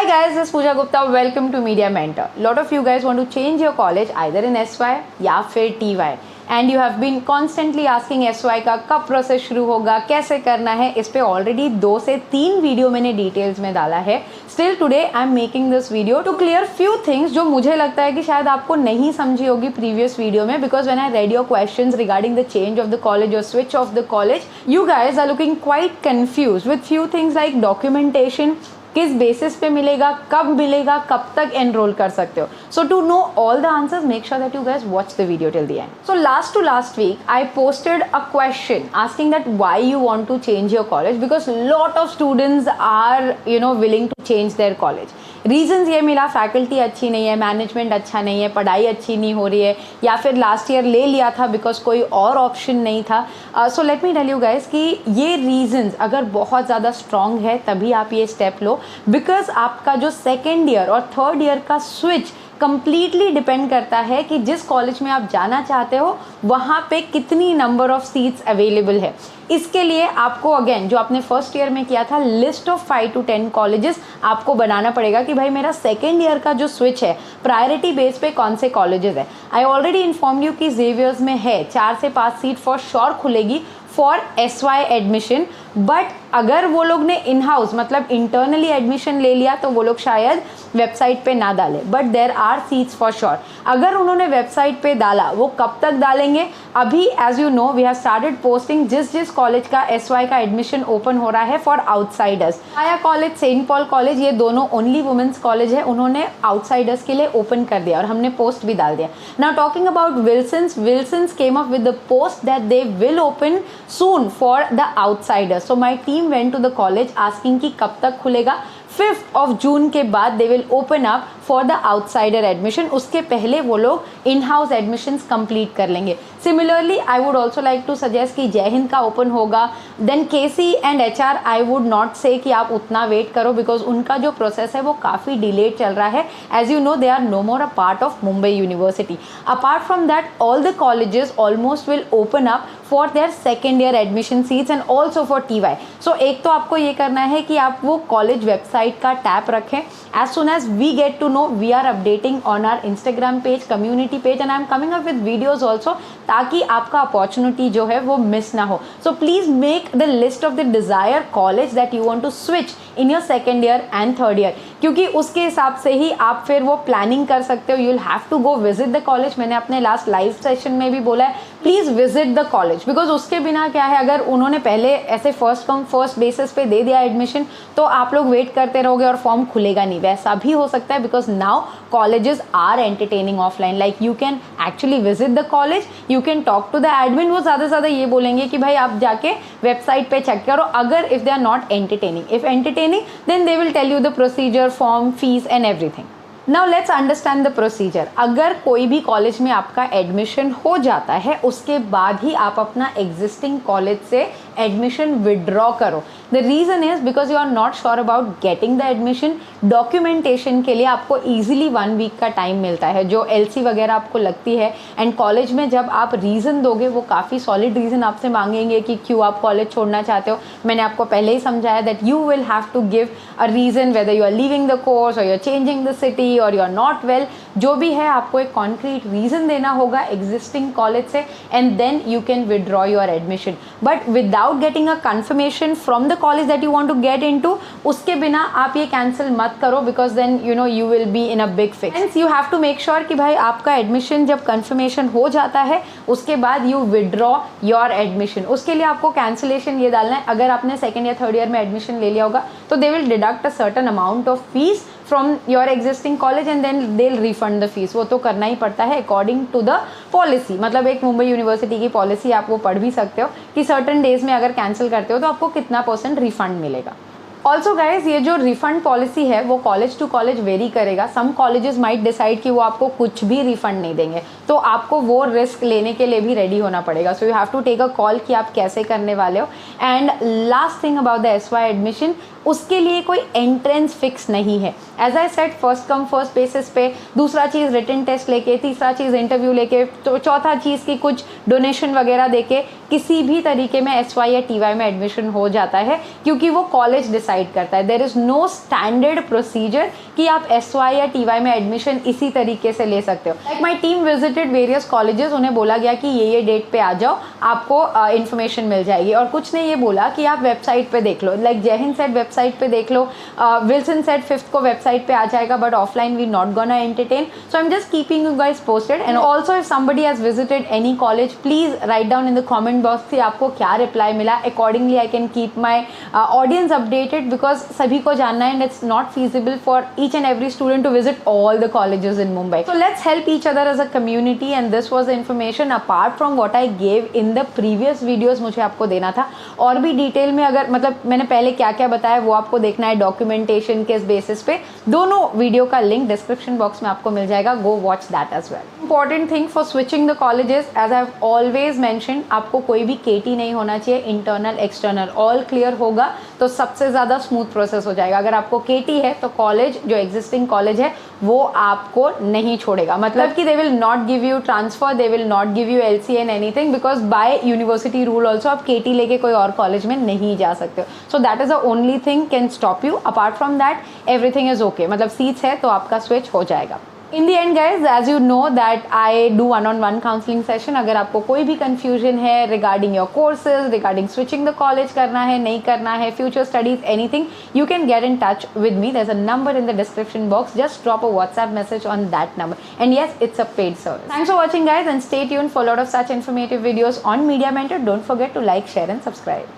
Hi guys, this is Pooja Gupta. Welcome to Media Mentor. Lot of you guys want to change your college either in SY या फिर TY and you have been constantly asking SY का कब process शुरू होगा, कैसे करना है. इस पे ऑलरेडी 2 से 3 वीडियो मैंने डिटेल्स में डाला है. Still today I am making this video to clear few things जो मुझे लगता है कि शायद आपको नहीं समझी होगी प्रीवियस वीडियो में, because when I read your questions regarding the change of the college और switch off the college, you guys are looking quite confuse with few things like documentation, किस बेसिस पे मिलेगा, कब मिलेगा, कब तक एनरोल कर सकते हो. So to know all the answers make sure that you guys watch the video till the end. So last to last week I posted a question asking that why you want to change your college, because lot of students are willing to change their college. Reasons ये मिला, faculty अच्छी नहीं है, management अच्छा नहीं है, पढ़ाई अच्छी नहीं हो रही है, या फिर लास्ट ईयर ले लिया था बिकॉज कोई और ऑप्शन नहीं था. So let me tell you guys कि ये रीजंस अगर बहुत ज़्यादा स्ट्रॉन्ग है तभी आप ये स्टेप लो, बिकॉज आपका जो सेकेंड ईयर और थर्ड ईयर का स्विच कंप्लीटली डिपेंड करता है कि जिस कॉलेज में आप जाना चाहते हो वहाँ पे कितनी नंबर ऑफ सीट्स अवेलेबल है. इसके लिए आपको अगेन जो आपने फर्स्ट ईयर में किया था, लिस्ट ऑफ 5 to 10 कॉलेजेस आपको बनाना पड़ेगा कि भाई मेरा सेकेंड ईयर का जो स्विच है प्रायोरिटी बेस पे कौन से कॉलेजेस है. आई ऑलरेडी इन्फॉर्म यू कि जेवियर्स में है 4 से 5 सीट फॉर श्योर खुलेगी फॉर SY एडमिशन, बट अगर वो लोग ने इन हाउस मतलब इंटरनली एडमिशन ले लिया तो वो लोग शायद वेबसाइट पे ना डाले, but there are seats for sure. अगर उन्होंने वेबसाइट पे डाला, वो कब तक डालेंगे? अभी as you know we have started posting जिस कॉलेज का SY का एडमिशन ओपन हो रहा है फॉर आउटसाइडर्स. आया कॉलेज, सेंट पॉल कॉलेज, ये दोनों ओनली वुमेन्स कॉलेज है, उन्होंने आउटसाइडर्स के लिए ओपन कर दिया और हमने पोस्ट भी डाल दिया. Now talking about Wilson's came up with the post that they will open soon for the outsiders. So my team went to the college asking कि कब तक खुलेगा. 5th of June के बाद they will open up for the outsider admission. उसके पहले वो लोग in-house admissions complete कर लेंगे. Similarly, I would also like to suggest कि जय हिंद का open होगा. Then KC and HR I would not say कि आप उतना wait करो, because उनका जो process है वो काफ़ी delayed चल रहा है. As you know, they are no more a part of Mumbai University. Apart from that, all the colleges almost will open up for their second year admission seats and also for TY. So एक तो आपको ये करना है कि आप वो college website का टैप रखें. As soon as we get to know, we are updating on our Instagram page, community page, and I am coming up with videos also, ताकि आपका अपॉर्चुनिटी जो है वो मिस ना हो. So please make the list of the desired college that you want to switch in your second year and third year, क्योंकि उसके हिसाब से ही आप फिर वो प्लानिंग कर सकते हो. You will have to go visit the college. मैंने अपने लास्ट लाइव सेशन में भी बोला है, please visit the college, because उसके बिना क्या है, अगर उन्होंने पहले ऐसे फर्स्ट कम फर्स्ट बेसिस पे दे दिया एडमिशन तो आप लोग वेट करते रहोगे और फॉर्म खुलेगा नहीं. वैसा भी हो सकता है, because now colleges are entertaining offline. Like you can actually visit the college, you can talk to the admin. वो ज़्यादा से ज़्यादा ये बोलेंगे कि भाई आप जाके वेबसाइट पे चेक करो. अगर if they are not entertaining, if entertaining then they will tell you the procedure, form, fees and everything. Now let's understand the procedure. अगर कोई भी कॉलेज में आपका एडमिशन हो जाता है उसके बाद ही आप अपना एग्जिस्टिंग कॉलेज से एडमिशन विड्रॉ करो. The reason is because you are not sure about getting the admission. Documentation के लिए आपको ईजिली 1 वीक का टाइम मिलता है, जो LC वगैरह आपको लगती है. एंड कॉलेज में जब आप रीज़न दोगे वो काफ़ी सॉलिड रीज़न आपसे मांगेंगे कि क्यों आप कॉलेज छोड़ना चाहते हो. मैंने आपको पहले ही समझाया that you will have to give a reason whether you are leaving the course और you are changing the city और यू आर नॉट वेल. जो भी है आपको एक कॉन्क्रीट रीज़न देना होगा एग्जिस्टिंग कॉलेज से, and then you can withdraw your admission. But without getting a confirmation from the college that you want to get into, उसके बिना आप ये कैंसिल मत करो, because then you will be in a big fix. You have to make sure कि भाई आपका admission जब कन्फर्मेशन हो जाता है उसके बाद यू विड्रॉ योर एडमिशन. उसके लिए आपको कैंसिलेशन ये डालना है. अगर आपने सेकेंड या थर्ड ईयर में एडमिशन ले लिया होगा तो they will deduct a certain amount of fees from your existing college and then they will refund the fees. वो तो करना ही पड़ता है अकॉर्डिंग टू द पॉलिसी. मतलब एक मुंबई यूनिवर्सिटी की पॉलिसी, आप वो पढ़ भी सकते हो कि सर्टन डेज में अगर कैंसिल करते हो तो आपको कितना % रिफंड मिलेगा. ऑल्सो गाइज, ये जो रिफंड पॉलिसी है वो कॉलेज टू कॉलेज वेरी करेगा. सम कॉलेजेस माइट डिसाइड कि वो आपको कुछ भी रिफंड नहीं देंगे, तो आपको वो रिस्क लेने के लिए भी रेडी होना पड़ेगा. So you have to take a call कि आप कैसे करने वाले हो. And last thing about the SY admission, उसके लिए कोई एंट्रेंस फिक्स नहीं है। As I said, first come first basis पे, दूसरा चीज़ रिटन टेस्ट लेके, तीसरा चीज़ इंटरव्यू लेके, तो चौथा चीज़ की कुछ डोनेशन वगैरह देके किसी भी तरीके में SY या TY में एडमिशन हो जाता है, क्योंकि वो कॉलेज डिसाइड करता है। There is no standard procedure कि आप SY या TY में एडमिशन इसी तरीके से ले सकते हो। Like my team visited various colleges, उन्हें बोला गया कि ये डेट पे आ जाओ, आपको इन्फॉर्मेशन मिल जाएगी। और कुछ ने ये बोला कि आप वेबसाइट पे देख लो, लाइक जय हिंद सेट वेबसाइट पे देख लो, विल्सन सेट 5th को वेबसाइट पे आ जाएगा, but offline we not gonna entertain. So I am just keeping you guys posted. And also if somebody has visited any college, please write down in the comment box कि आपको क्या reply मिला। Accordingly I can keep my audience updated, because सभी को जानना है and it's not feasible for each and every student to visit all the colleges in Mumbai. So let's help each other as a community, and this was the information apart from what I gave in the previous videos मुझे आपको देना था। और भी detail में अगर मतलब मैंने पहले क्या क्या बताया वो आपको देखना है डॉक्यूमेंटेशन के बेसिस पे, दोनों वीडियो का लिंक डिस्क्रिप्शन बॉक्स में आपको मिल जाएगा, go watch that as well. Important thing for switching the colleges, as I have always mention, आपको कोई भी KT नहीं होना चाहिए, इंटरनल एक्सटर्नल ऑल क्लियर होगा तो सबसे ज़्यादा स्मूथ प्रोसेस हो जाएगा। अगर आपको KT है तो कॉलेज जो एग्जिस्टिंग कॉलेज है वो आपको नहीं छोड़ेगा, मतलब कि they will not give you transfer, they will not give you LC and anything, because by university rule also आप KT लेके कोई और कॉलेज में नहीं जा सकते हो। So that is the only thing can stop you. Apart from that everything is okay, मतलब सीट्स है तो आपका स्विच हो जाएगा। In the end guys, as you know that I do one-on-one counseling session। अगर आपको कोई भी confusion है regarding your courses, regarding switching the college करना है नहीं करना है, future studies, anything, you can get in touch with me। There's a number in the description box, just drop a WhatsApp message on that number, and yes, it's a paid service। Thanks for watching guys, and stay tuned for a lot of such informative videos on Media Mentor। Don't forget to like, share and subscribe।